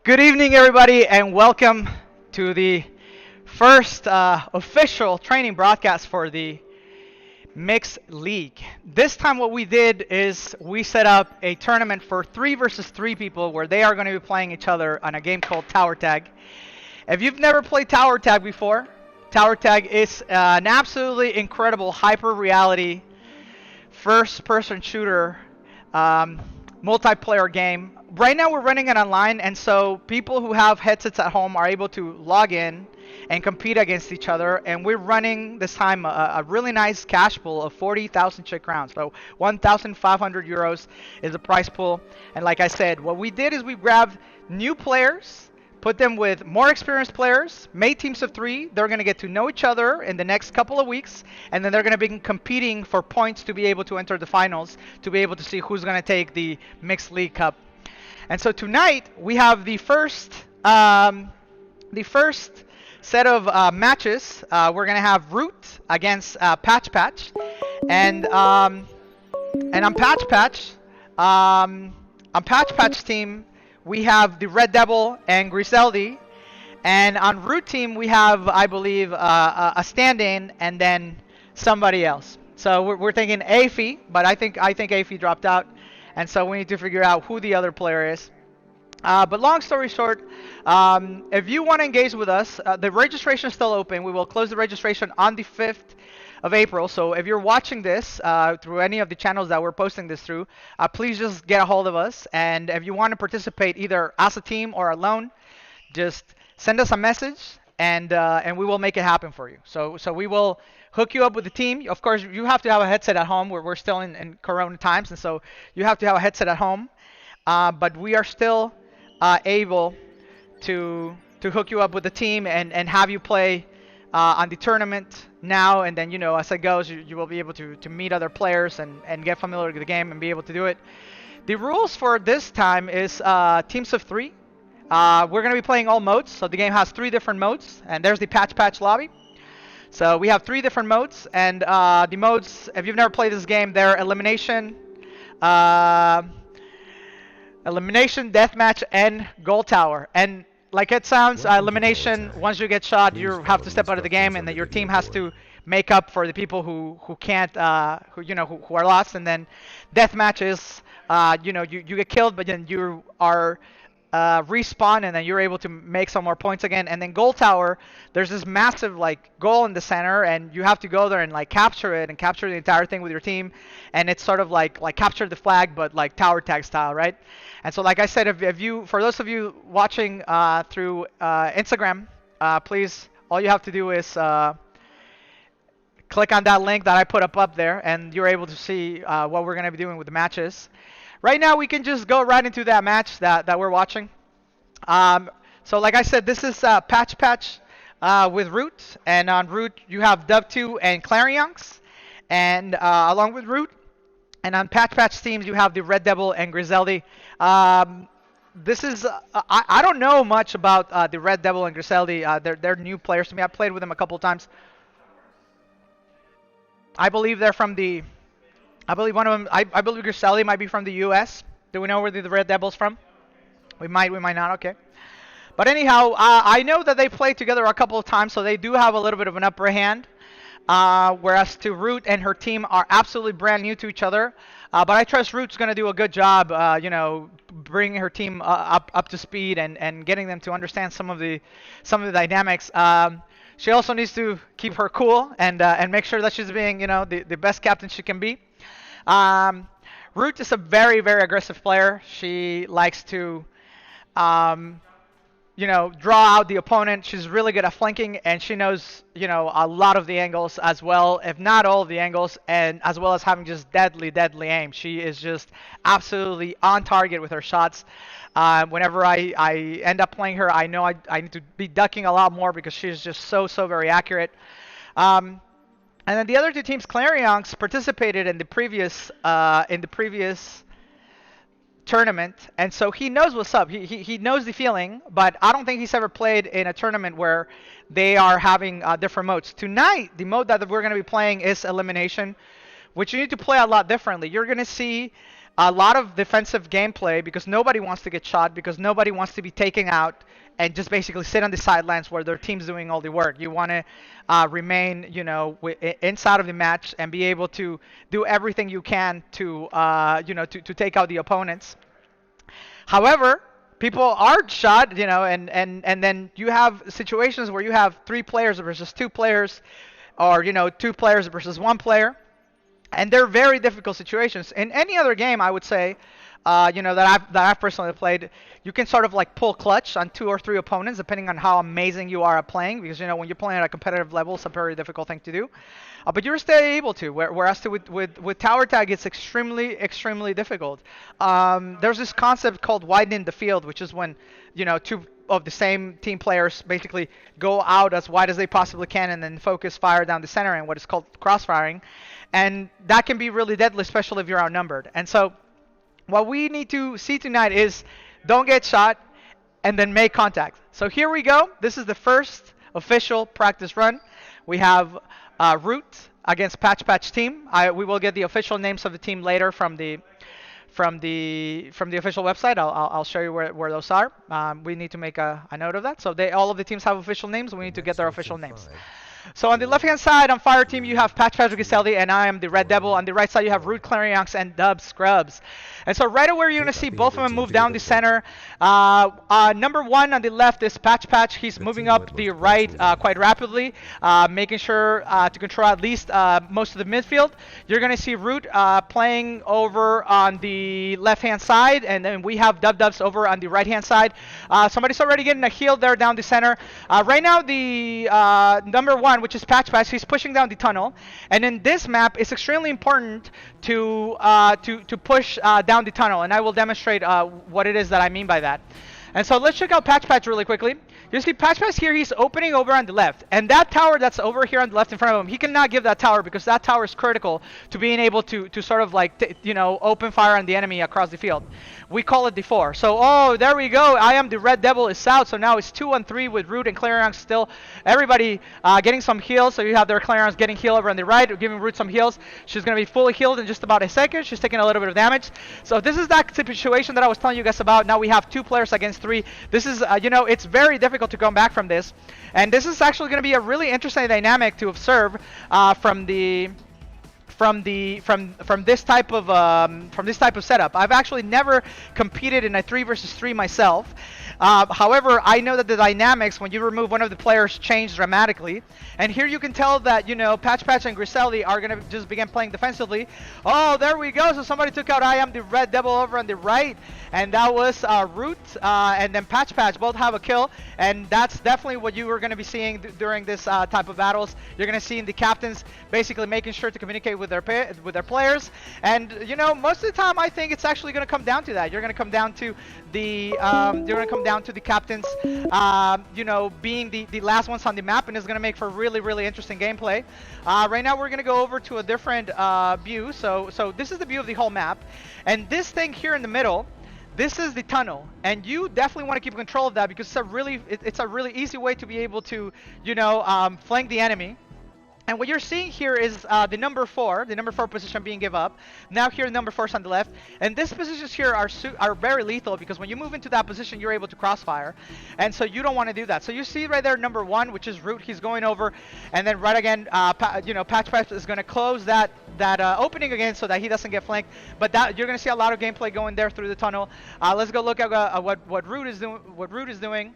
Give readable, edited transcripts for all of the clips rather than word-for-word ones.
Good evening, everybody, and welcome to the first official training broadcast for the Mixed League. This time, what we did is we set up a tournament for 3 versus 3 people where they are going to be playing each other on a game called Tower Tag. If you've never played Tower Tag before, Tower Tag is an absolutely incredible hyper reality first person shooter multiplayer game. Right now we're running it online, and so people who have headsets at home are able to log in and compete against each other. And we're running this time a really nice cash pool of 40,000 Czech crowns. So 1,500 euros is the prize pool. And like I said, what we did is we grabbed new players, put them with more experienced players, made teams of 3. They're going to get to know each other in the next couple of weeks, and then they're going to be competing for points to be able to enter the finals, to be able to see who's going to take the Mixed League Cup. And so tonight we have the first set of matches. We're going to have Root against Patch Patch, and on Patch Patch, team, we have the Red Devil and Griseldi, and on Root team we have, I believe, a stand-in and then somebody else. So we're thinking Afi, but I think Afi dropped out, and so we need to figure out who the other player is. But long story short, if you want to engage with us, the registration is still open. We will close the registration on the 5th of April. So if you're watching this through any of the channels that we're posting this through, please just get a hold of us. And if you want to participate either as a team or alone, just send us a message, and we will make it happen for you. So we will hook you up with the team. Of course, you have to have a headset at home. We're still in Corona times, and so you have to have a headset at home. But we are still able to hook you up with the team and have you play on the tournament now, and then, as it goes, you will be able to meet other players and get familiar with the game and be able to do it. The rules for this time is teams of 3. We're going to be playing all modes, so the game has 3 different modes, and there's the Patch lobby. So we have 3 different modes, and the modes, if you've never played this game, they're elimination, deathmatch, and goal tower. And like it sounds, elimination, once you get shot, you have to step out of the game, and then your team has to make up for the people who can't, who are lost. And then deathmatch is, you get killed, but then you are respawn, and then you're able to make some more points again. And then goal tower, there's this massive goal in the center, and you have to go there and capture it and capture the entire thing with your team. And it's sort of like capture the flag, but tower tag style, right? And so, like I said, if you, for those of you watching through Instagram, please, all you have to do is click on that link that I put up there, and you're able to see what we're going to be doing with the matches. Right now, we can just go right into that match that we're watching. So like I said, this is Patch with Root, and on Root you have Dub2 and Clarions, and along with Root. And on Patch teams, you have the Red Devil and Griseldi. This is I don't know much about the Red Devil and Griseldi. They're new players to me. I've played with them a couple of times. I believe they're from the. I believe one of them. I believe Griseldi might be from the U.S. Do we know where the Red Devil's from? We might not. Okay. But anyhow, I know that they played together a couple of times, so they do have a little bit of an upper hand. Whereas to Root and her team are absolutely brand new to each other. But I trust Root's going to do a good job, bringing her team up to speed and getting them to understand some of the dynamics. She also needs to keep her cool and make sure that she's being, the best captain she can be. Root is a very, very aggressive player. She likes to draw out the opponent. She's really good at flanking, and she knows, a lot of the angles as well, if not all of the angles, and as well as having just deadly aim. She is just absolutely on target with her shots. Whenever I end up playing her, I know I need to be ducking a lot more because she's just so very accurate. And then the other 2 teams, Clarions, participated in the previous tournament, and so he knows what's up. He knows the feeling, but I don't think he's ever played in a tournament where they are having different modes. Tonight, the mode that we're going to be playing is elimination, which you need to play a lot differently. You're going to see a lot of defensive gameplay because nobody wants to get shot, because nobody wants to be taken out and just basically sit on the sidelines where their team's doing all the work. You want to remain, inside of the match and be able to do everything you can to, to take out the opponents. However, people are shot, and then you have situations where you have 3 players versus 2 players, or two players versus 1 player, and they're very difficult situations. In any other game, I would say, that I've personally played, you can sort of like pull clutch on 2 or 3 opponents depending on how amazing you are at playing, because when you're playing at a competitive level, it's a very difficult thing to do. But you're still able to. Whereas with tower tag, it's extremely difficult. There's this concept called widening the field, which is when two of the same team players basically go out as wide as they possibly can and then focus fire down the center, and what is called crossfiring. And that can be really deadly, especially if you're outnumbered. And so what we need to see tonight is don't get shot and then make contact. So here we go. This is the first official practice run. We have Root against Patch team. We will get the official names of the team later from the official website. I'll show you where those are. We need to make a note of that. So all of the teams have official names. We need to get their official names. So on the left-hand side, on Fire Team, you have Patch Giseldi, and I am the Red Devil. On the right side, you have Root Clarions and Dub Scrubs. And so right away, you're going to see both of them move down the center. Number 1 on the left is Patch. He's moving up the right quite rapidly, making sure to control at least most of the midfield. You're going to see Root playing over on the left-hand side, and then we have Dubs over on the right-hand side. Somebody's already getting a heal there down the center. Right now, the number 1, which is Patch, he's pushing down the tunnel. And in this map, it's extremely important to push down the tunnel, and I will demonstrate what it is that I mean by that. And so let's check out Patch really quickly. You see Patch here, he's opening over on the left. And that tower that's over here on the left in front of him, he cannot give that tower because that tower is critical to being able to sort of like, open fire on the enemy across the field. We call it the 4. So, there we go. I am the Red Devil is out. So now it's 2-on-3 with Root and Clarion still. Everybody getting some heals. So you have their Clarions getting healed over on the right, giving Root some heals. She's going to be fully healed in just about a second. She's taking a little bit of damage. So this is that situation that I was telling you guys about. Now we have 2 players against 3. This is, it's very difficult to come back from this. And this is actually going to be a really interesting dynamic to observe from this type of setup. I've actually never competed in a 3 versus 3 myself. However, I know that the dynamics when you remove one of the players change dramatically. And here you can tell that, Patch and Griseldi are going to just begin playing defensively. Oh, there we go. So somebody took out I am the Red Devil over on the right. And that was Root and then Patch. Both have a kill. And that's definitely what you were going to be seeing during this type of battles. You're going to see the captains basically making sure to communicate with their players. And, most of the time I think it's actually going to come down to that. You're going to come down to the captains, being the last ones on the map, and it's going to make for really interesting gameplay. Right now we're going to go over to a different view. So this is the view of the whole map, and this thing here in the middle, this is the tunnel, and you definitely want to keep control of that because it's a really easy way to be able to flank the enemy. And what you're seeing here is the number 4 position being give up. Now here, number 4 is on the left. And these positions here are very lethal because when you move into that position, you're able to crossfire. And so you don't want to do that. So you see right there, number 1, which is Root. He's going over. And then right again, Patch is going to close that opening again so that he doesn't get flanked. But you're going to see a lot of gameplay going there through the tunnel. Let's go look at what Root is doing.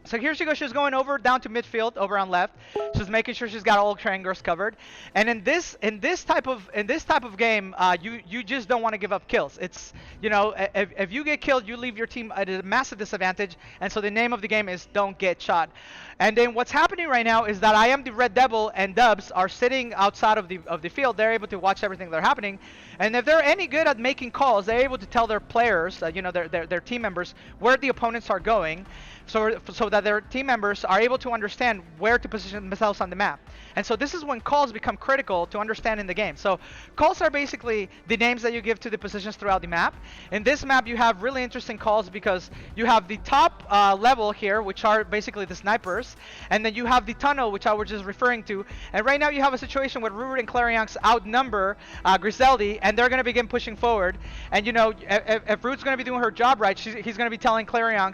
So here she goes. She's going over down to midfield, over on left. She's making sure she's got all triangles covered. And in this type of game, you just don't want to give up kills. It's if you get killed, you leave your team at a massive disadvantage. And so the name of the game is don't get shot. And then what's happening right now is that I am the Red Devil and Dubs are sitting outside of the field. They're able to watch everything that's happening. And if they're any good at making calls, they're able to tell their players, their team members, where the opponents are going. so that their team members are able to understand where to position themselves on the map. And so this is when calls become critical to understanding the game. So calls are basically the names that you give to the positions throughout the map. In this map, you have really interesting calls because you have the top level here, which are basically the snipers, and then you have the tunnel, which I was just referring to. And right now you have a situation where Rude and Clarion outnumber Griseldi, and they're going to begin pushing forward. And you know, if Rude's going to be doing her job right, he's going to be telling Clarion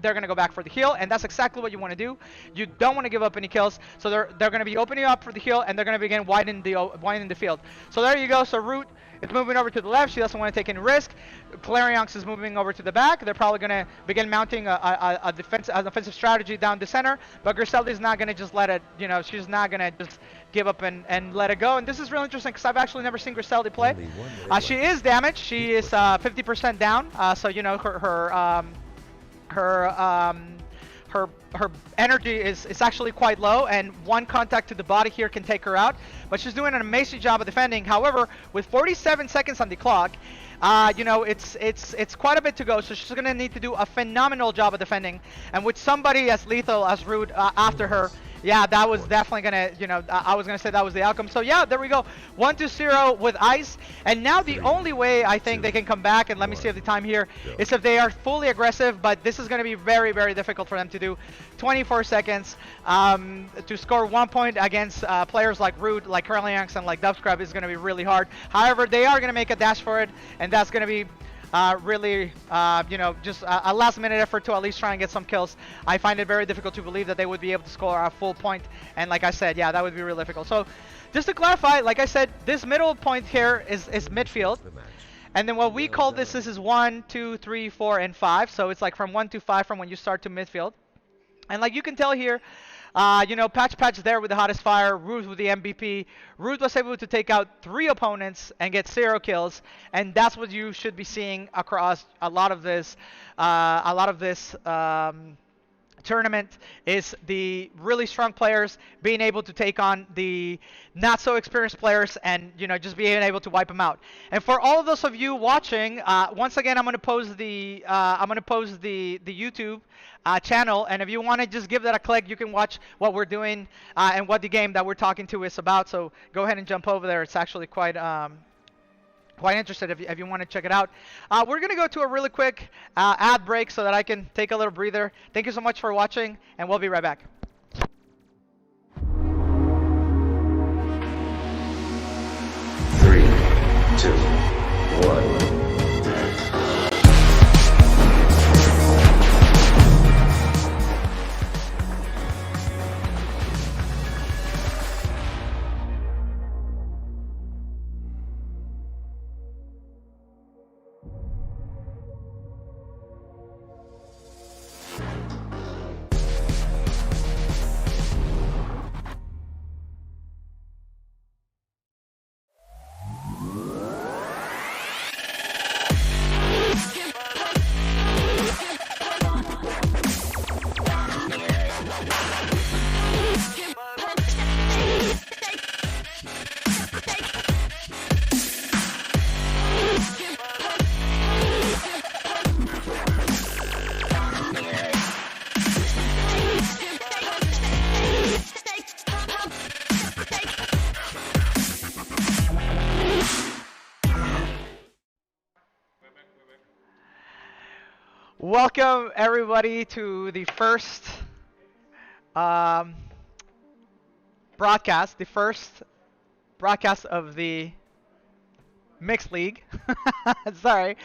they're going to go back for the heal, and that's exactly what you want to do. You don't want to give up any kills, so they're going to be opening up for the heal, and they're going to begin widening the field. So there you go. So Root is moving over to the left. She doesn't want to take any risk. Clarion is moving over to the back. They're probably going to begin mounting an offensive strategy down the center, but Griselda is not going to just let it, you know, she's not going to just give up and let it go. And this is really interesting because I've actually never seen Griselda play. She is damaged. She is 50% down. So, you know, her energy is actually quite low, and one contact to the body here can take her out. But she's doing an amazing job of defending. However, with 47 seconds on the clock, you know, it's quite a bit to go. So she's gonna need to do a phenomenal job of defending. And with somebody as lethal as Rude after her, yeah, that was definitely gonna, you know, I was gonna say that was the outcome. So yeah, there we go, 1-0 with ice. And now the only way I think they can come back, and let me see if the time here, is if they are fully aggressive. But this is gonna be very, very difficult for them to do. 24 seconds to score 1 point against players like Rude, like Curlyyanks, and like Dubscrub is gonna be really hard. However, they are gonna make a dash for it, and that's gonna be really, you know, just a last-minute effort to at least try and get some kills. I find it very difficult to believe that they would be able to score a full point. And like I said, yeah, that would be really difficult. So just to clarify, like I said, this middle point here is midfield. And then what we call this is 1, 2, 3, 4, and 5. So it's like from 1 to 5 from when you start to midfield. And like you can tell here, you know, Patch there with the hottest fire, Ruth with the MVP. Ruth was able to take out 3 opponents and get 0 kills, and that's what you should be seeing across a lot of this tournament, is the really strong players being able to take on the not so experienced players, and you know, just being able to wipe them out. And for all of those of you watching, once again, I'm going to post the YouTube channel, and if you want to just give that a click, you can watch what we're doing and what the game that we're talking to is about. So go ahead and jump over there. It's actually quite interested if you want to check it out. We're going to go to a really quick ad break so that I can take a little breather. Thank you so much for watching, and we'll be right back. 3, 2, 1. Welcome everybody to the first broadcast, of the Mixed League. Sorry.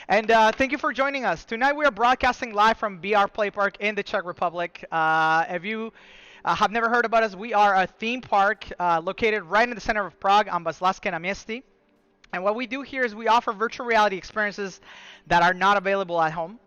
And thank you for joining us. Tonight we are broadcasting live from BR Play Park in the Czech Republic. If you have never heard about us, we are a theme park located right in the center of Prague on Václavské náměstí. And what we do here is we offer virtual reality experiences that are not available at home.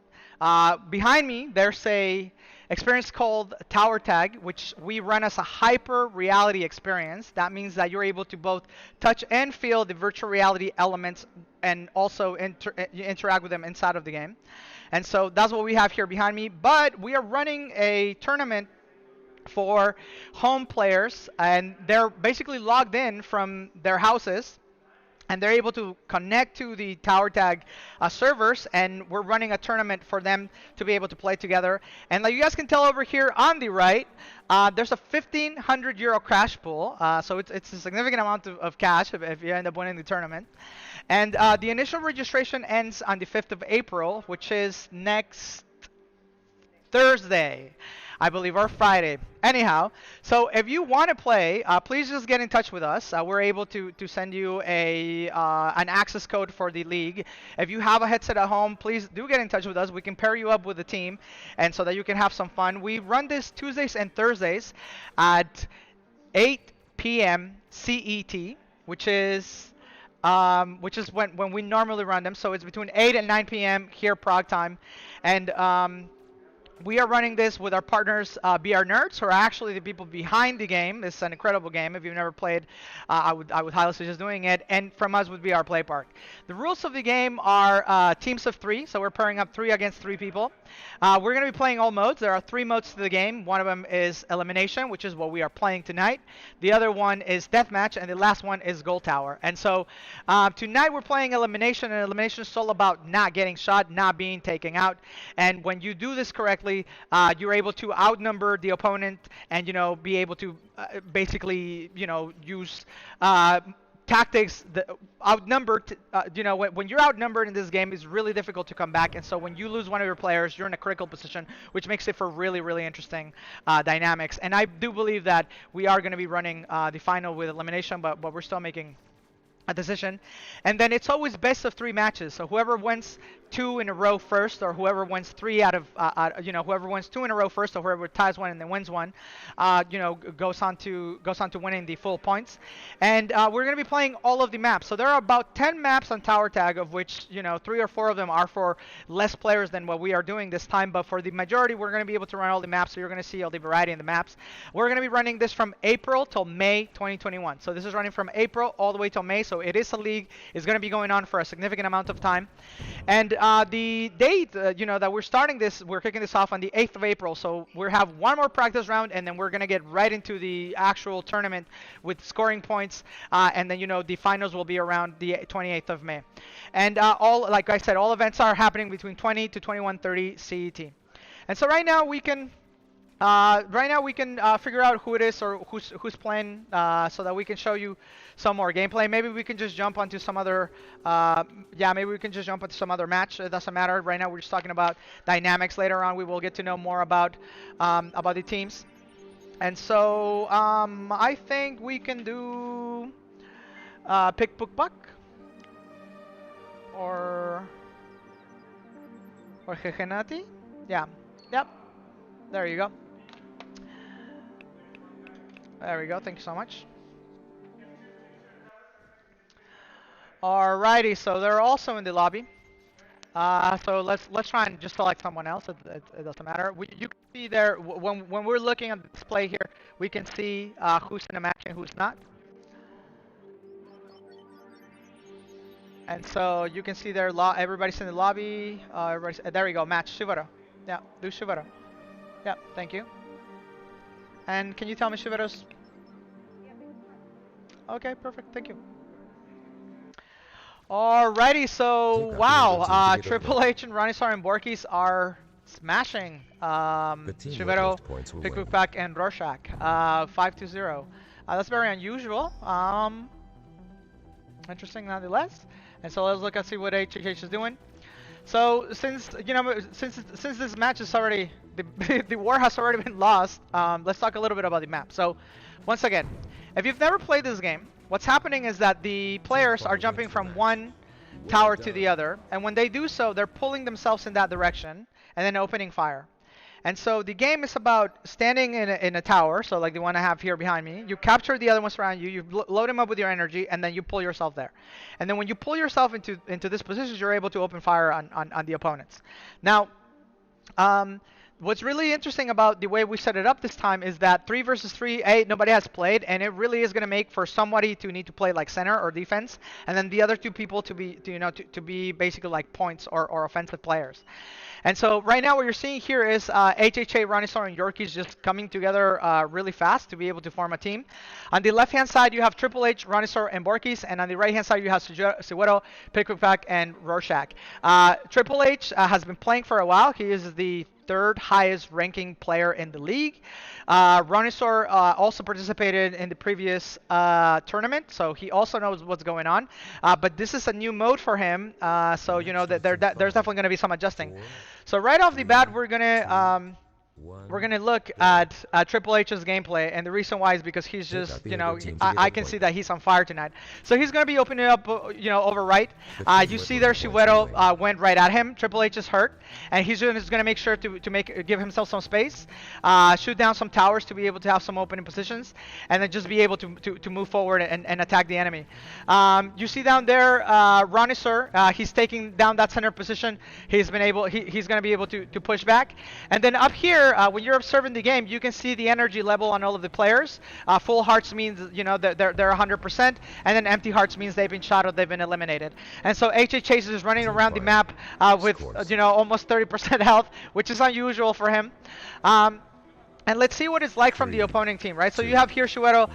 Behind me, there's a experience called Tower Tag, which we run as a hyper reality experience. That means that you're able to both touch and feel the virtual reality elements, and also interact with them inside of the game. And so that's what we have here behind me. But we are running a tournament for home players, and they're basically logged in from their houses. and they're able to connect to the tower tag servers, and we're running a tournament for them to be able to play together. And like you guys can tell over here on the right, there's a 1,500 euro crash pool, so it's a significant amount of cash if you end up winning the tournament. And the initial registration ends on the 5th of April, which is next Thursday, I believe, or Friday. Anyhow, so if you want to play, please just get in touch with us. We're able to send you an access code for the league. If you have a headset at home, please do get in touch with us. We can pair you up with the team, and so that you can have some fun. We run this Tuesdays and Thursdays at 8 p.m. CET, which is when we normally run them. So it's between 8 and 9 p.m. here Prague time, and we are running this with our partners, BR Nerds, who are actually the people behind the game. It's an incredible game. If you've never played, I would highly suggest doing it. And from us would be our Play Park. The rules of the game are teams of 3, so we're pairing up 3 against 3 people. We're going to be playing all modes. There are 3 modes to the game. One of them is elimination, which is what we are playing tonight. The other one is deathmatch, and the last one is goal tower. And so tonight we're playing elimination, and elimination is all about not getting shot, not being taken out. And when you do this correctly, you're able to outnumber the opponent and, be able to basically, use tactics that outnumbered. When you're outnumbered in this game, it's really difficult to come back. And so when you lose one of your players, you're in a critical position, which makes it for really, really interesting dynamics. And I do believe that we are going to be running the final with elimination, but we're still making a decision. And then it's always best of 3 matches. So whoever wins 2 in a row first, or whoever wins 3 out of, whoever wins 2 in a row first, or whoever ties 1 and then wins 1, goes on to winning the full points. And we're going to be playing all of the maps. So there are about 10 maps on Tower Tag, of which 3 or 4 of them are for less players than what we are doing this time. But for the majority, we're going to be able to run all the maps. So you're going to see all the variety in the maps. We're going to be running this from April till May 2021. So this is running from April all the way till May. So it is a league. It's going to be going on for a significant amount of time. And the date, that we're starting this, we're kicking this off on the 8th of April. So we have one more practice round, and then we're going to get right into the actual tournament with scoring points. And then, the finals will be around the 28th of May. And like I said, all events are happening between 20 to 21:30 CET. And so right now we can figure out who it is or who's playing, so that we can show you some more gameplay. Maybe we can just jump onto some other maybe we can just jump onto some other match. It doesn't matter. Right now we're just talking about dynamics. Later on we will get to know more about the teams. And so I think we can do pick book buck or Jejenati. Yeah. Yep. There you go. There we go. Thank you so much. Alrighty, so they're also in the lobby. So let's try and just select someone else. It doesn't matter. You can see there when we're looking at the display here, we can see who's in a match and who's not. And so you can see there, everybody's in the lobby. There we go. Match Shivaro. Yeah, do Shivaro. Yeah, thank you. And can you tell me Shivaro's? Okay, perfect. Thank you. Alrighty, so wow, Triple H and Ranisar and Borkis are smashing Shivero, Pickbook and Rorschach 5-0. That's very unusual. Interesting nonetheless. And so let's look and see what HH is doing. So since this match is already the war has already been lost, let's talk a little bit about the map. So once again, if you've never played this game, what's happening is that the players are jumping from one tower to the other, and when they do so, they're pulling themselves in that direction and then opening fire. And so the game is about standing in a tower, so like the one I have here behind me. You capture the other ones around you, you load them up with your energy, and then you pull yourself there. And then when you pull yourself into this position, you're able to open fire on the opponents. Now, what's really interesting about the way we set it up this time is that 3 versus 3, nobody has played, and it really is going to make for somebody to need to play like center or defense, and then the other two people to be, to be basically like points or offensive players. And so right now what you're seeing here is HHA, Ronisaur, and Yorkies just coming together really fast to be able to form a team. On the left-hand side, you have Triple H, Ronisaur, and Borkis, and on the right-hand side, you have Suweto, Pickwick, and Rorschach. Triple H has been playing for a while. He is the third highest ranking player in the league. Ronisaur also participated in the previous tournament, so he also knows what's going on. But this is a new mode for him, so you know that there's definitely going to be some adjusting. So right off the bat, we're gonna look at Triple H's gameplay, and the reason why is because he's just, you know, I can see that he's on fire tonight. So he's gonna be opening up, you know, over right. You see there, Suweto went right at him. Triple H is hurt, and he's just gonna make sure to give himself some space, shoot down some towers to be able to have some opening positions, and then just be able to move forward and attack the enemy. You see down there, Ronisaur, he's taking down that center position. He's gonna be able to push back, and then up here. When you're observing the game, you can see the energy level on all of the players. Full hearts means, you know, they're 100%, and then empty hearts means they've been shot or they've been eliminated. And so HH is running around the map with, you know, almost 30% health, which is unusual for him. And let's see what it's like from the opponent team, right? So you have here Suweto.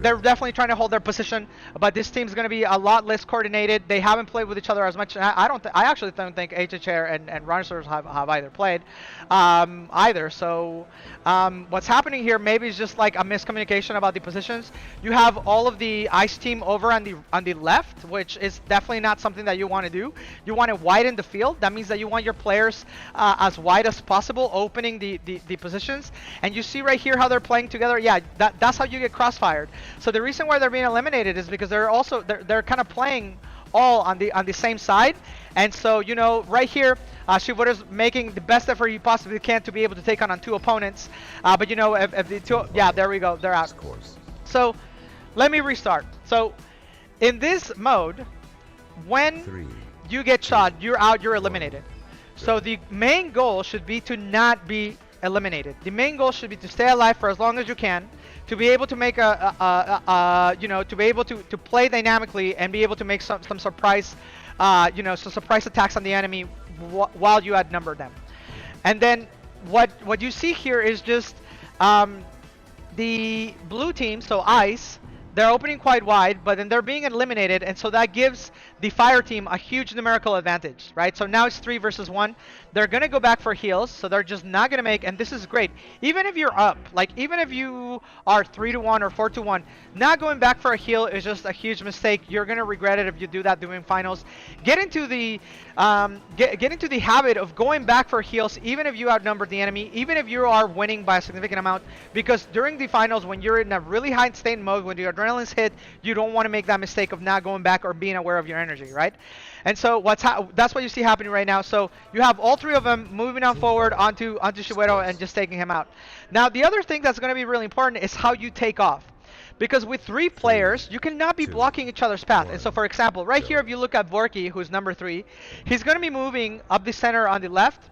They're definitely trying to hold their position, but this team's going to be a lot less coordinated. They haven't played with each other as much. I actually don't think HHR and Ronisaur have either played either. So what's happening here maybe is just like a miscommunication about the positions. You have all of the ice team over on the left, which is definitely not something that you want to do. You want to widen the field. That means that you want your players as wide as possible, opening the positions. And you see right here how they're playing together. Yeah, that's how you get crossfired. So the reason why they're being eliminated is because they're kind of playing all on the same side. And so, you know, right here, Suweto's making the best effort he possibly can to be able to take on two opponents. But you know, if the two, yeah, there we go, they're out. So let me restart. So in this mode, when you get shot, you're out, you're eliminated. So the main goal should be to not be eliminated. The main goal should be to stay alive for as long as you can, to be able to make you know, to be able to play dynamically and be able to make some surprise, you know, some surprise attacks on the enemy while you outnumber them. And then what you see here is just the blue team, so ice. They're opening quite wide, but then they're being eliminated, and so that gives the fire team a huge numerical advantage, right? So now it's 3 versus 1. They're going to go back for heals, so they're just not going to make, and this is great. Even if you're up, like even if you are 3-1 or 4-1, not going back for a heal is just a huge mistake. You're going to regret it if you do that during finals. Get into the habit of going back for heals, even if you outnumber the enemy, even if you are winning by a significant amount, because during the finals, when you're in a really high state mode, when the adrenaline's hit, you don't want to make that mistake of not going back or being aware of your energy, right? And so that's what you see happening right now. So you have all three of them moving on forward onto Suweto and just taking him out. Now the other thing that's going to be really important is how you take off. Because with 3 players, you cannot be blocking each other's path. And so for example, right here, if you look at Borky, who's number 3, he's going to be moving up the center on the left,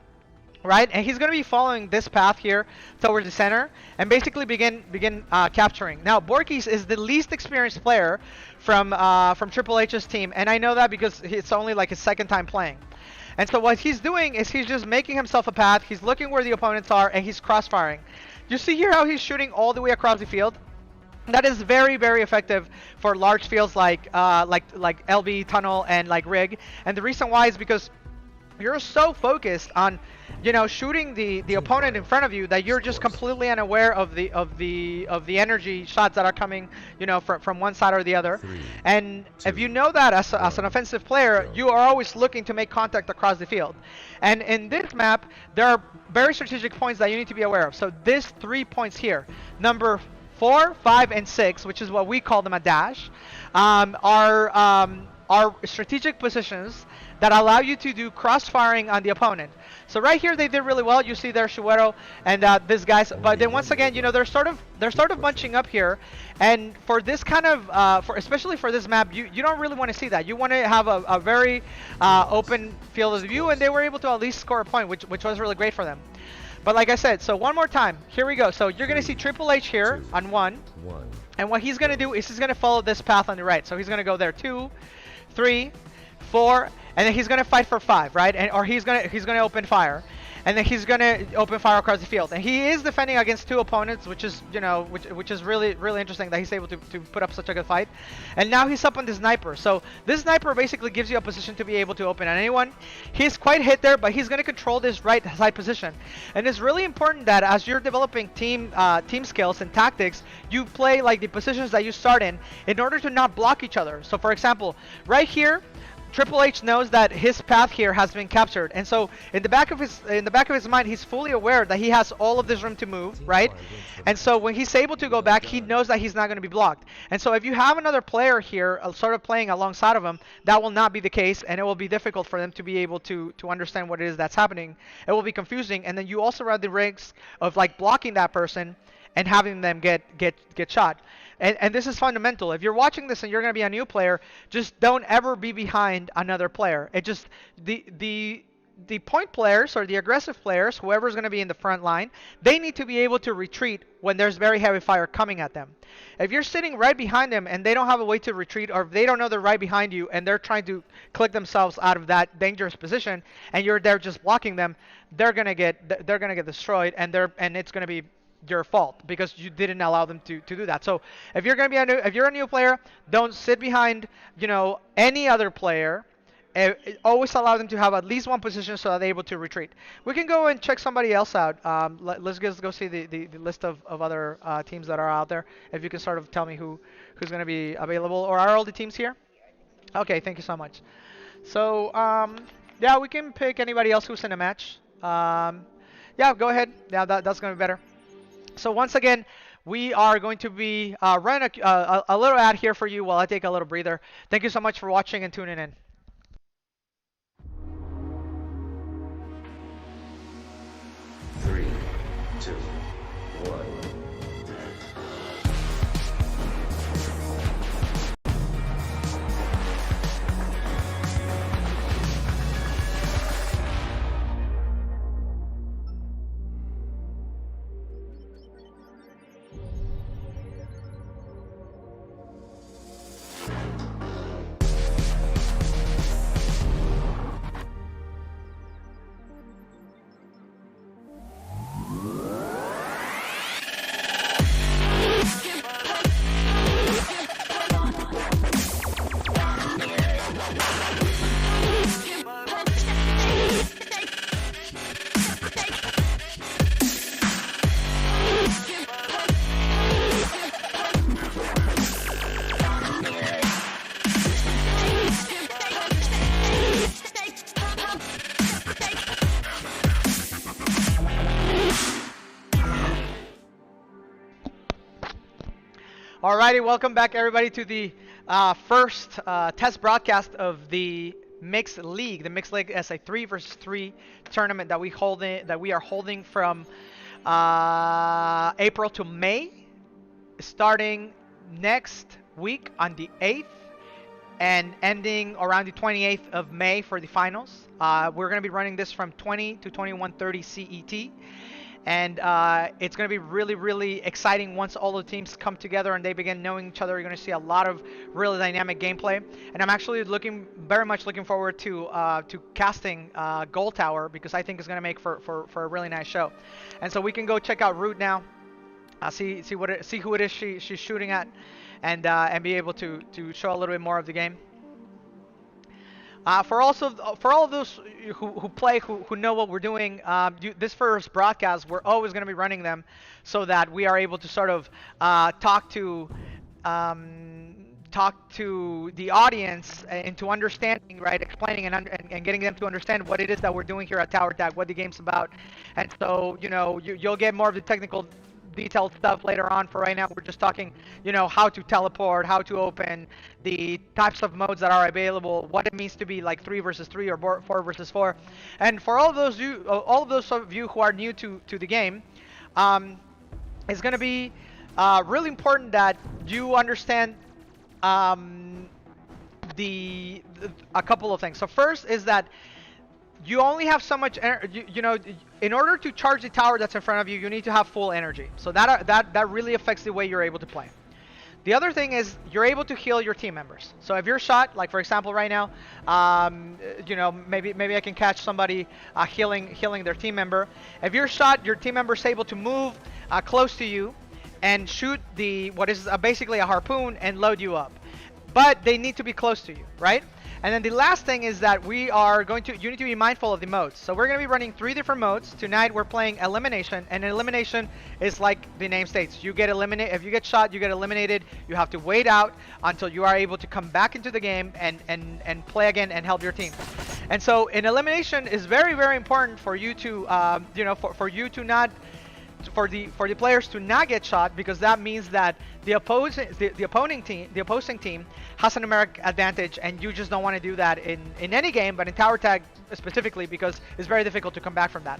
right? And he's going to be following this path here towards the center and basically begin capturing. Now, Borkis is the least experienced player from Triple H's team, and I know that because it's only like his 2nd time playing. And so what he's doing is he's just making himself a path. He's looking where the opponents are, and he's crossfiring. You see here how he's shooting all the way across the field? That is very, very effective for large fields like LB, Tunnel, and like Rig. And the reason why is because you're so focused on, you know, shooting the opponent in front of you that you're just completely unaware of the energy shots that are coming, you know, from one side or the other. And if you know that as an offensive player, you are always looking to make contact across the field. And in this map, there are very strategic points that you need to be aware of. So these 3 points here, number 4, 5, and 6, which is what we call them a dash, are strategic positions that allow you to do cross-firing on the opponent. So right here they did really well. You see there Suweto and this guys, but then once again, you know, they're sort of bunching up here, and for this kind of especially for this map, you don't really want to see that. You want to have a very open field of view, and they were able to at least score a point, which was really great for them. But like I said, so one more time. Here we go. So you're going to see Triple H here 2, on 1. 1. And what he's going to do is he's going to follow this path on the right. So he's going to go there 2, 3, 4, and then he's going to fight for 5, right? And or he's going to open fire. And then he's going to open fire across the field. And he is defending against 2 opponents, which is, you know, which is really interesting that he's able to put up such a good fight. And now he's up on the sniper. So this sniper basically gives you a position to be able to open on anyone. He's quite hit there, but he's going to control this right side position. And it's really important that as you're developing team skills and tactics, you play like the positions that you start in order to not block each other. So for example, right here, Triple H knows that his path here has been captured, and so in the back of his mind, he's fully aware that he has all of this room to move, right? And so when he's able to go back, he knows that he's not going to be blocked. And so if you have another player here, sort of playing alongside of him, that will not be the case, and it will be difficult for them to be able to understand what it is that's happening. It will be confusing, and then you also run the risk of like blocking that person and having them get shot. And this is fundamental. If you're watching this and you're going to be a new player, just don't ever be behind another player. It just the point players or the aggressive players, whoever's going to be in the front line, they need to be able to retreat when there's very heavy fire coming at them. If you're sitting right behind them and they don't have a way to retreat, or if they don't know they're right behind you and they're trying to click themselves out of that dangerous position and you're there just blocking them, they're going to get destroyed, and it's going to be your fault because you didn't allow them to do that. So if you're going to be if you're a new player, don't sit behind, you know, any other player. Always allow them to have at least one position so that they're able to retreat. We can go and check somebody else out. Let's just go see the list of other teams that are out there. If you can sort of tell me who's going to be available, or are all the teams here? Okay, thank you so much. So yeah, we can pick anybody else who's in a match. Yeah, go ahead. Yeah, that's going to be better. So once again, we are going to be running a little ad here for you while I take a little breather. Thank you so much for watching and tuning in. 3, 2, 1. Alrighty, welcome back everybody to the first test broadcast of the Mixed League. The Mixed League is a 3 versus 3 tournament that we are holding from April to May, starting next week on the 8th and ending around the 28th of May for the finals. We're going to be running this from 20 to 21:30 CET. And it's going to be really exciting once all the teams come together and they begin knowing each other. You're going to see a lot of really dynamic gameplay. And I'm actually very much looking forward to casting Gold Tower, because I think it's going to make for a really nice show. And so we can go check out Root now, see who it is she's shooting at, and be able to show a little bit more of the game. For all of those who play, who know what we're doing, this first broadcast, we're always going to be running them so that we are able to sort of talk to the audience into understanding, right, explaining and getting them to understand what it is that we're doing here at Tower Tag, what the game's about. And so, you know, you'll get more of the technical detailed stuff later on. For right now, we're just talking, you know, how to teleport, how to open, the types of modes that are available, what it means to be like 3 versus 3 or 4 versus 4. And for all of those of you who are new to the game, it's going to be really important that you understand a couple of things. So first is that you only have so much you know, in order to charge the tower that's in front of you, you need to have full energy. So that really affects the way you're able to play. The other thing is you're able to heal your team members. So if you're shot, like for example right now, you know, maybe I can catch somebody healing their team member. If you're shot, your team member is able to move close to you and shoot the what is basically a harpoon and load you up. But they need to be close to you, right? And then the last thing is that we are going to, you need to be mindful of the modes. So we're going to be running 3 different modes. Tonight we're playing elimination, and elimination is like the name states. You get eliminated, if you get shot, you get eliminated. You have to wait out until you are able to come back into the game and play again and help your team. And so in elimination is very, very important for you to, you know, for you to not, for the players to not get shot, because that means that the opposing team has a numeric advantage, and you just don't want to do that in any game, but in tower tag specifically, because it's very difficult to come back from that.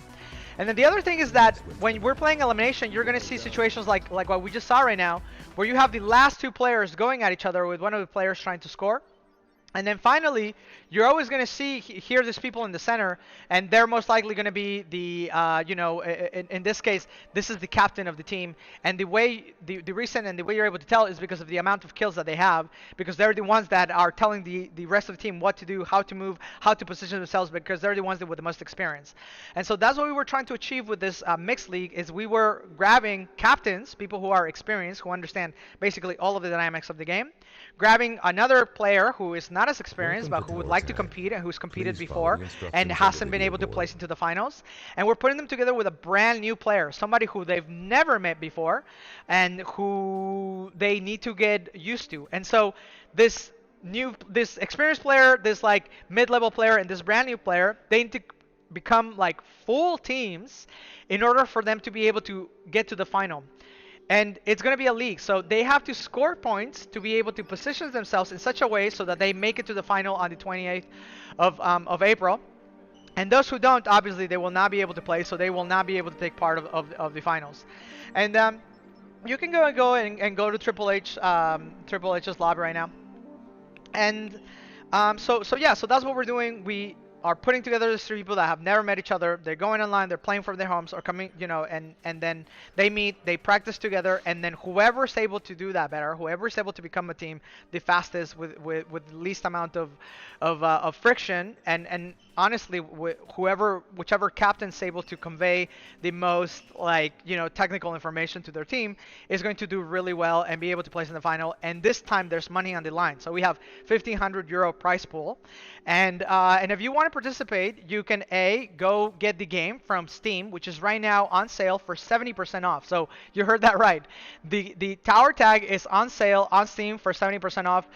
And then the other thing is that when we're playing elimination, you're going to see situations like what we just saw right now, where you have the last 2 players going at each other with one of the players trying to score. And then finally, you're always going to hear these people in the center, and they're most likely going to be the, you know, in this case, this is the captain of the team. And the way, the reason and the way you're able to tell is because of the amount of kills that they have, because they're the ones that are telling the rest of the team what to do, how to move, how to position themselves, because they're the ones that with the most experience. And so that's what we were trying to achieve with this mixed league, is we were grabbing captains, people who are experienced, who understand basically all of the dynamics of the game, grabbing another player who is not as experienced but who would like to compete and who's competed before and hasn't been able to place into the finals, and we're putting them together with a brand new player, somebody who they've never met before and who they need to get used to. And so this experienced player, this like mid-level player, and this brand new player, they need to become like full teams in order for them to be able to get to the final. And it's going to be a league, so they have to score points to be able to position themselves in such a way so that they make it to the final on the 28th of April. And those who don't, obviously, they will not be able to play, so they will not be able to take part of the finals. And you can go and go to Triple H's lobby right now. And so yeah, so that's what we're doing. We are putting together these 3 people that have never met each other. They're going online, they're playing from their homes or coming, you know, and then they meet, they practice together, and then whoever is able to do that better, whoever is able to become a team the fastest with the least amount of friction, and honestly, whichever captain's able to convey the most, like, you know, technical information to their team is going to do really well and be able to place in the final. And this time there's money on the line, so we have 1,500 euro prize pool, and if you want to participate, you can go get the game from Steam, which is right now on sale for 70% off. So you heard that right. The tower tag is on sale on Steam for 70% off.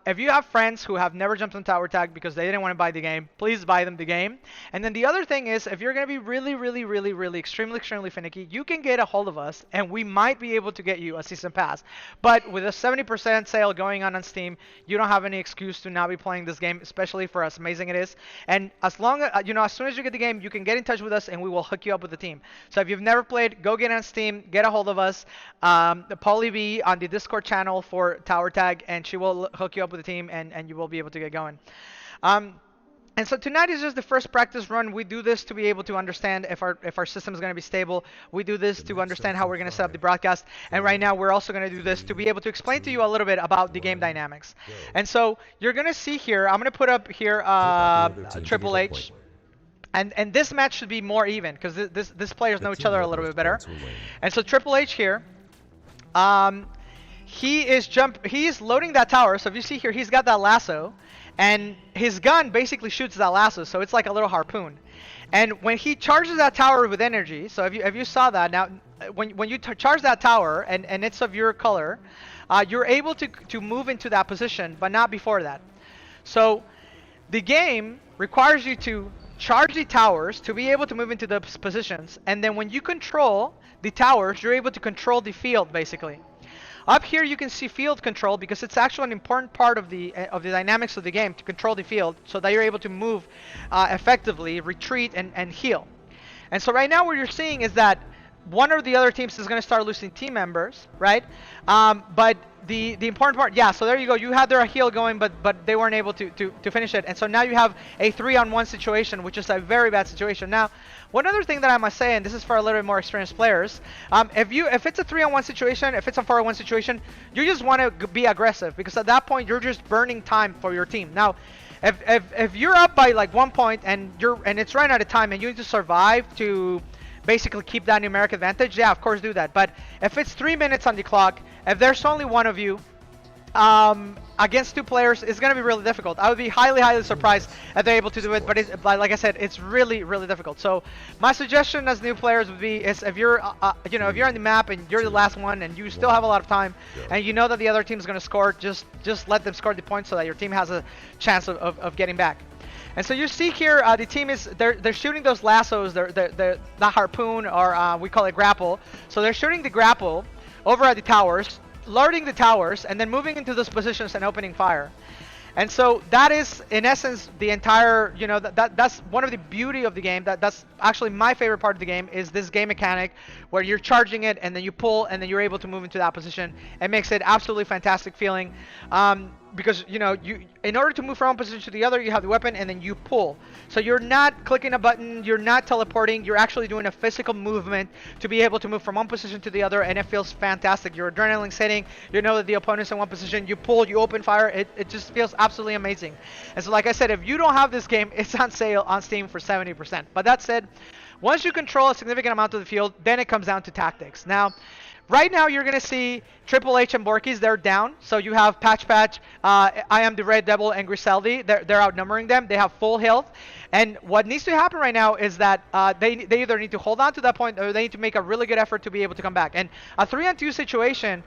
If you have friends who have never jumped on tower tag because they didn't want to buy the game, please buy them the game. And then the other thing is, if you're going to be really extremely finicky, you can get a hold of us and we might be able to get you a season pass. But with a 70% sale going on Steam, you don't have any excuse to not be playing this game, especially for as amazing it is. And as long as, you know, as soon as you get the game, you can get in touch with us and we will hook you up with the team. So if you've never played, go get on Steam, get a hold of us. Polly B on the Discord channel for Tower Tag, and she will hook you up with the team, and you will be able to get going. And so tonight is just the first practice run. We do this to be able to understand if our system is going to be stable. We do this to understand how we're going to set up the broadcast. And right now we're also going to do this to be able to explain to you a little bit about the game dynamics. And so you're going to see here, I'm going to put up here Triple H. And this match should be more even because this players know each other a little bit better. And so Triple H here, he is loading that tower. So if you see here, he's got that lasso. And his gun basically shoots that lasso, so it's like a little harpoon. And when he charges that tower with energy, so if you saw that, now when you charge that tower and it's of your color, you're able to move into that position, but not before that. So the game requires you to charge the towers to be able to move into those positions, and then when you control the towers, you're able to control the field basically. Up here you can see field control because it's actually an important part of the dynamics of the game to control the field so that you're able to move effectively, retreat, and heal. And so right now what you're seeing is that one or the other teams is going to start losing team members, right? But the important part, yeah. So there you go. You had their heal going, but they weren't able to finish it, and so now you have a 3-on-1 situation, which is a very bad situation. Now, one other thing that I must say, and this is for a little bit more experienced players, if it's a 3-on-1 situation, if it's a 4-on-1 situation, you just want to be aggressive, because at that point you're just burning time for your team. Now, if you're up by like 1 point and it's running out of time and you need to survive to basically keep that numeric advantage, yeah, of course do that. But if it's 3 minutes on the clock, if there's only one of you against 2 players, it's going to be really difficult. I would be highly, highly surprised if they're able to do it, but like I said, it's really, really difficult. So my suggestion as new players would be is if you're, if you're on the map and you're the last one and you still have a lot of time and you know that the other team's going to score, just let them score the points so that your team has a chance of getting back. And so you see here, the team is they're shooting those lassos, the harpoon, or we call it grapple. So they're shooting the grapple over at the towers, loading the towers, and then moving into those positions and opening fire. And so that is, in essence, the entire, that's one of the beauty of the game. That's actually my favorite part of the game, is this game mechanic where you're charging it and then you pull and then you're able to move into that position. It makes it absolutely fantastic feeling. Because in order to move from one position to the other, you have the weapon and then you pull. So you're not clicking a button, you're not teleporting, you're actually doing a physical movement to be able to move from one position to the other, and it feels fantastic. Your adrenaline's hitting, you know that the opponent's in one position, you pull, you open fire, it just feels absolutely amazing. And so like I said, if you don't have this game, it's on sale on Steam for 70%. But that said, once you control a significant amount of the field, then it comes down to tactics. Now, right now, you're going to see Triple H and Borkies, they're down. So you have Patch, I Am the Red Devil, and Griseldi. They're outnumbering them. They have full health. And what needs to happen right now is that they either need to hold on to that point or they need to make a really good effort to be able to come back. And a 3-on-2 situation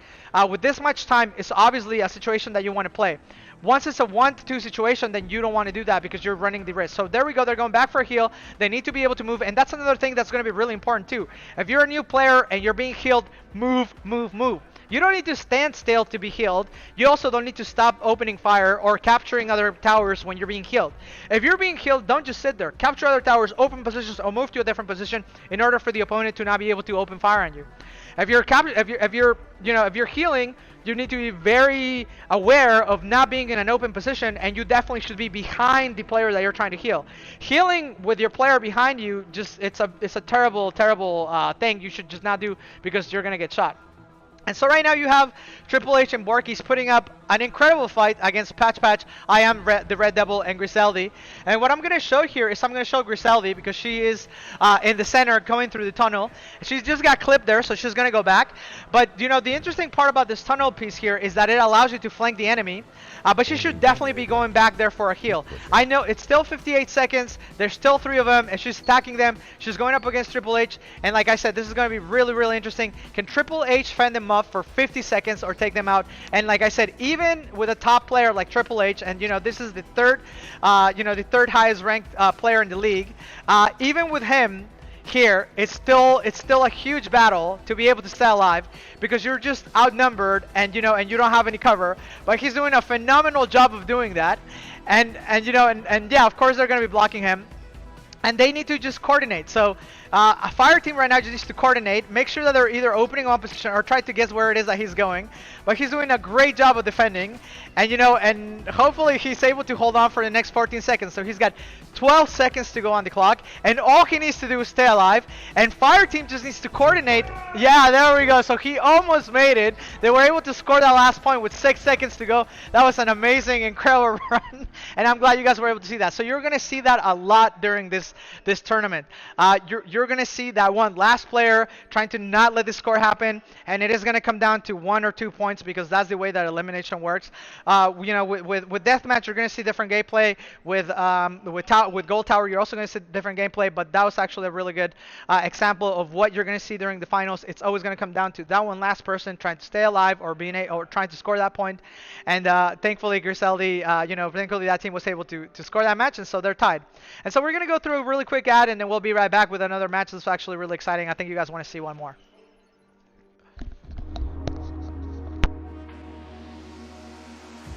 with this much time is obviously a situation that you want to play. Once it's a 1-2 situation, then you don't want to do that because you're running the risk. So there we go. They're going back for a heal. They need to be able to move. And that's another thing that's going to be really important too. If you're a new player and you're being healed, move, move, move. You don't need to stand still to be healed. You also don't need to stop opening fire or capturing other towers when you're being healed. If you're being healed, don't just sit there. Capture other towers, open positions, or move to a different position in order for the opponent to not be able to open fire on you. If you're healing, you need to be very aware of not being in an open position, and you definitely should be behind the player that you're trying to heal. Healing with your player behind you, it's a terrible thing you should just not do because you're gonna get shot. And so right now you have Triple H and Borkies putting up an incredible fight against Patch, I Am the Red Devil, and Griseldi. And what I'm going to show here is I'm going to show Griseldi because she is in the center going through the tunnel. She's just got clipped there, so she's going to go back. But, the interesting part about this tunnel piece here is that it allows you to flank the enemy. But she should definitely be going back there for a heal. I know it's still 58 seconds. There's still 3 of them, and she's attacking them. She's going up against Triple H. And like I said, this is going to be really, really interesting. Can Triple H fend them up for 50 seconds or take them out? And like I said, even with a top player like Triple H, and this is the third highest ranked player in the league, even with him here, it's still a huge battle to be able to stay alive because you're just outnumbered and you don't have any cover. But he's doing a phenomenal job of doing that, and yeah, of course they're going to be blocking him. And they need to just coordinate. So a fire team right now just needs to coordinate, make sure that they're either opening one position or try to guess where it is that he's going. But he's doing a great job of defending, and and hopefully he's able to hold on for the next 14 seconds. So he's got 12 seconds to go on the clock, and all he needs to do is stay alive. And fire team just needs to coordinate. Yeah, there we go. So he almost made it. They were able to score that last point with 6 seconds to go. That was an amazing, incredible run, and I'm glad you guys were able to see that. So you're gonna see that a lot during this tournament. You're gonna see that one last player trying to not let the score happen, and it is gonna come down to 1 or 2 points because that's the way that elimination works. With deathmatch, you're gonna see different gameplay. With Gold Tower, you're also gonna see different gameplay. But that was actually a really good example of what you're gonna see during the finals. It's always gonna come down to that one last person trying to stay alive or trying to score that point. And thankfully, Griseldi, thankfully that team was able to score that match, and so they're tied. And so we're gonna go through a really quick ad, and then we'll be right back with another match that's actually really exciting. I think you guys want to see one more.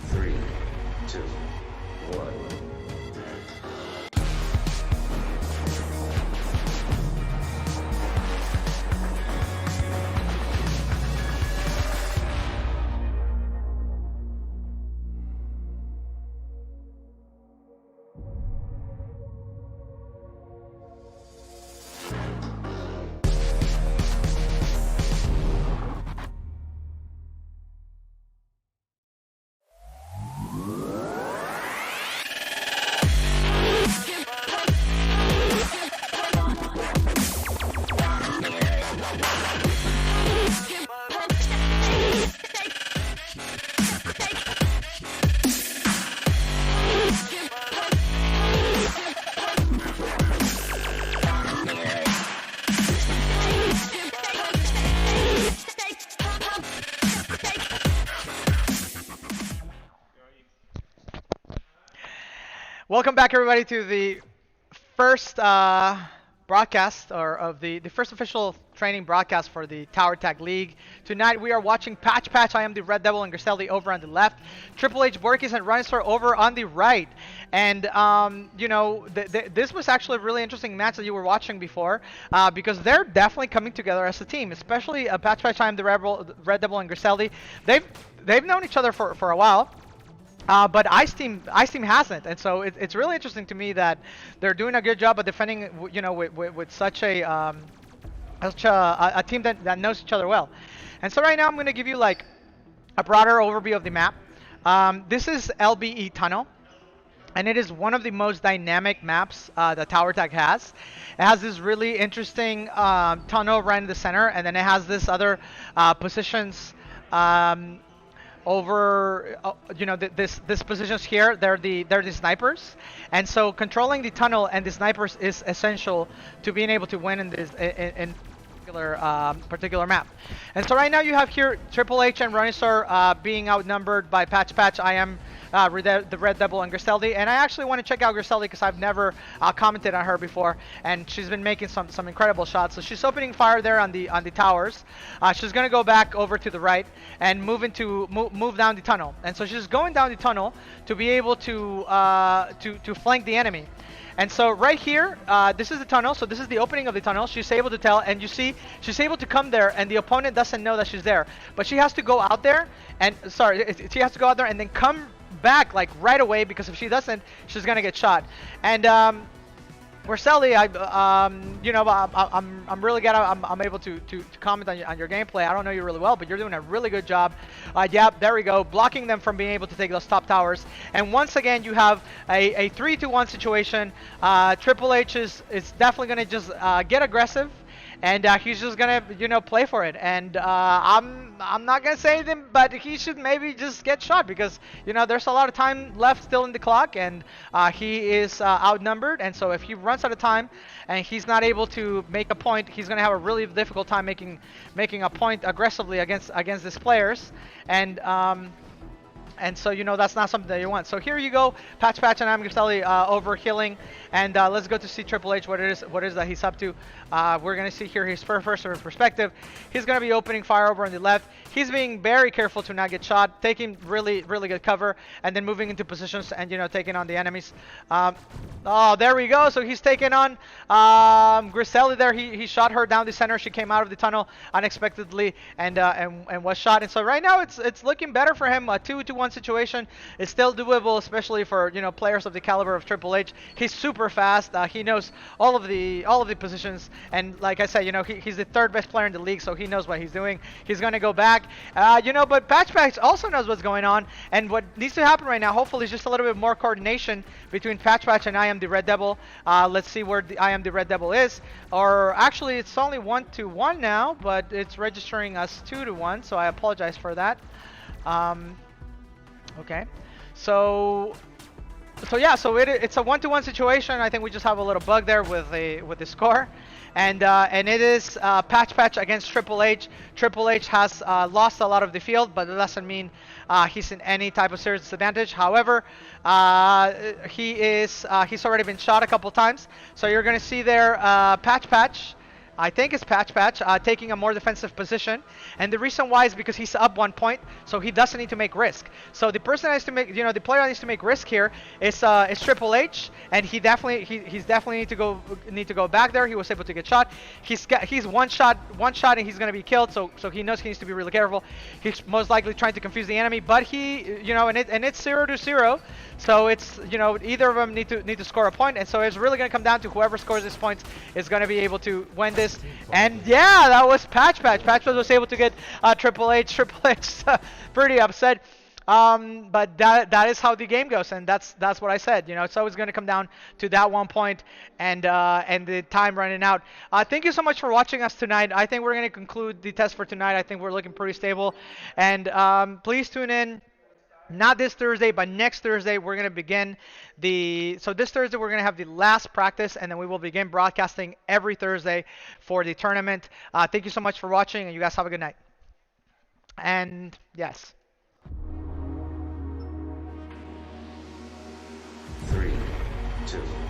Three, two, one. Welcome back, everybody, to the first broadcast or of the first official training broadcast for the Tower Tag League. Tonight we are watching Patch Patch. I am the Red Devil and Griseldi over on the left. Triple H, Borkis, and Rhinossaur over on the right. And this was actually a really interesting match that you were watching before because they're definitely coming together as a team, especially Patch Patch. I am the Red Devil and Griseldi. They've known each other for a while. But Ice Team hasn't, and so it's really interesting to me that they're doing a good job of defending, with such a team that knows each other well. And so right now I'm going to give you like a broader overview of the map. This is LBE Tunnel, and it is one of the most dynamic maps that Tower Tag has. It has this really interesting tunnel right in the center, and then it has this other positions. Over this positions here, they're the snipers, and so controlling the tunnel and the snipers is essential to being able to win in this in particular map. And so right now you have here Triple H and Rhinossaur being outnumbered by Patch Patch. I am the Red Devil and Griseldi, and I actually want to check out Griseldi because I've never commented on her before, and she's been making some incredible shots. So she's opening fire there on the towers. She's gonna go back over to the right and move down the tunnel, and so she's going down the tunnel to be able to flank the enemy. And so right here, this is the tunnel. So this is the opening of the tunnel. She's able to tell, and you see, she's able to come there, and the opponent doesn't know that she's there. But she has to go out there, and she has to go out there and then come back like right away, because if she doesn't, she's gonna get shot. And Griseldi, I'm really glad I'm able to comment on your gameplay. I don't know you really well, but you're doing a really good job. Yep, there we go, blocking them from being able to take those top towers. And once again, you have a 3-1 situation. Triple H is definitely gonna just get aggressive, and he's just gonna play for it. And I'm not gonna say anything, but he should maybe just get shot, because there's a lot of time left still in the clock, and he is outnumbered. And so if he runs out of time and he's not able to make a point, he's gonna have a really difficult time making a point aggressively against these players. And so that's not something that you want. So here you go, Patch Patch and I'm Griseldi over healing, and let's go to see Triple H what it is that he's up to. We're gonna see here his first perspective. He's gonna be opening fire over on the left. He's being very careful to not get shot, taking really good cover, and then moving into positions and taking on the enemies. Oh, there we go. So he's taking on Griseldi there. He shot her down the center. She came out of the tunnel unexpectedly and was shot. And so right now it's looking better for him. A 2-1 situation is still doable, especially for players of the caliber of Triple H. He's super fast. He knows all of the positions, and like I said, he's the third best player in the league, so he knows what he's doing. He's gonna go back, but Patch Patch also knows what's going on, and what needs to happen right now, hopefully, is just a little bit more coordination between Patch Patch and I am the Red Devil. Let's see where I am the Red Devil is, or actually it's only 1-1 now, but it's registering us 2-1, so I apologize for that. Okay, so yeah, so it's a 1-1 situation. I think we just have a little bug there with the score, and it is Patch Patch against Triple H. Triple H has lost a lot of the field, but it doesn't mean he's in any type of serious disadvantage. However, he's already been shot a couple times, so you're gonna see there Patch Patch. I think it's Patch Patch taking a more defensive position, and the reason why is because he's up 1 point, so he doesn't need to make risk. So the person that needs to make, the player that needs to make risk here is Triple H, and he's definitely need to go back there. He was able to get shot. He's one shot, and he's gonna be killed. So he knows he needs to be really careful. He's most likely trying to confuse the enemy, but and it's 0-0. So it's either of them need to score a point, and so it's really gonna come down to whoever scores these points is gonna be able to win this. And yeah, that was Patch Patch. Patch Patch was able to get Triple H. Triple H pretty upset. But that is how the game goes, and that's what I said. It's always going to come down to that 1 point and the time running out. Thank you so much for watching us tonight. I think we're going to conclude the test for tonight. I think we're looking pretty stable, and please tune in. Not this Thursday, but next Thursday we're going to begin so this Thursday we're going to have the last practice, and then we will begin broadcasting every Thursday for the tournament. Thank you so much for watching, and you guys have a good night. And yes. 3, two,